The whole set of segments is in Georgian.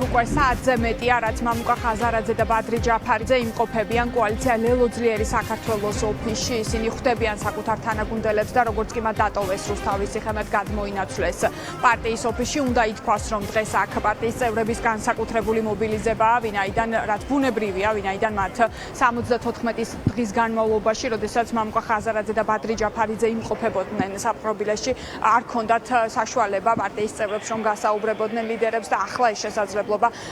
უკვე საათზე მეტია, რაც მამუკა ხაზარაძე და ბადრი ჯაფარიძე იმყოფებიან კოალიცია ლელოძლიერი საქართველოს ოფისში. ისინი ხვდებიან საკუთარ თანაგუნდელებს და როგორც კი მათ დატოვეს რუსთავის ციხემად გადმოინაცვლეს პარტიის ოფისში. უნდა ითქვას, რომ დღეს აქ პარტიის წევრების განსაკუთრებული მობილიზებაა, ვინაიდან რაც ბუნებრივია, ვინაიდან მათ 74 დღის განმავლობაში, როდესაც მამუკა ხაზარაძე და ბადრი ჯაფარიძე იმყოფებოდნენ საპყრობილეში, არ ჰქონდათ საშუალება პარტიის წევრებს რომ გასაუბრებოდნენ ლიდერებს და ახლა ეს შესაძლებლობა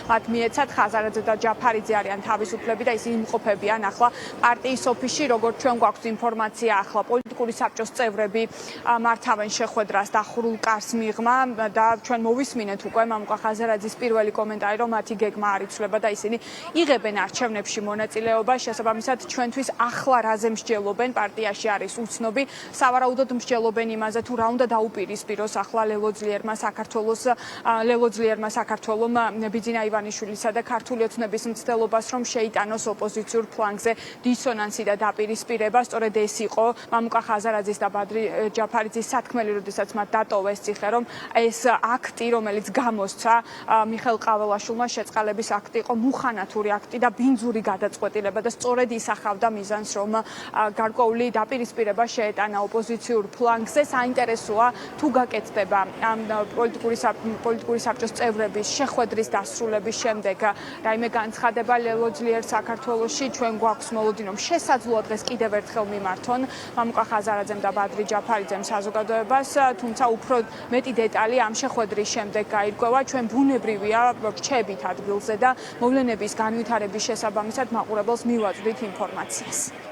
მათ მიეცათ. ხაზარაძე და ჯაფარიძე არიან თავისუფლები და ისინი იმყოფებიან ახლა პარტიის ოფისში. როგორც ჩვენ გვაქვს ინფორმაცია, ახლა პოლიტიკური საბჭოს წევრები მართავენ შეხვედრას დახურულ კარს მიღმა და ჩვენ მოვისმინეთ უკვე მამუკა ხაზარაძის პირველი კომენტარი, რომ მათი გეგმა არ იცვლება და ისინი იღებენ არჩევნებში მონაწილეობა. შესაბამისად, ჩვენთვის ახლა რაზე მსჯელობენ პარტიაში არის უცნობი. სავარაუდოდ მსჯელობენ იმაზე, თუ რა უნდა დაუპირისპიროს ახლა ლელოძლიერმა საქართველომ ბიძინა ივანიშვილისა და ქართული ოცნების მცდელობას, რომ შეიტანოს ოპოზიციურ ფლანგზე დისონანსი და დაპირისპირება. სწორედ ეს იყო მამუკა ხაზარაძის და ბადრი ჯაფარიძის სათქმელი, როდესაც მათ დატოვეს ციხე, რომ ეს აქტი, რომელიც გამოსცა მიხეილ ყაველაშვილმა, შეწყალების აქტი იყო მუხანათური აქტი და ბინძური გადაწყვეტილება და სწორედ ისახავდა მიზანს, რომ გარკვეული დაპირისპირება შეეტანა ოპოზიციურ ფლანგზე. საინტერესოა თუ გაკეთდება ამ პოლიტიკური საბჭოს წევრების შეხვედრის დასრულების შემდეგ რაიმე განცხადება ლელოძლიერ საქართველოში. ჩვენ გვაქვს მოლოდინი, რომ შესაძლოა დღეს კიდევ ერთხელ მიმართონ მამუკა ხაზარაძემ და ბადრი ჯაფარიძემ საზოგადოებას, თუმცა უფრო მეტი დეტალი ამ შეხვედრის შემდეგ გაირკვევა. ჩვენ ბუნებრივია რჩებით ადგილზე და მოვლენების განვითარების შესაბამისად მაყურებელს მივაწვდით ინფორმაციას.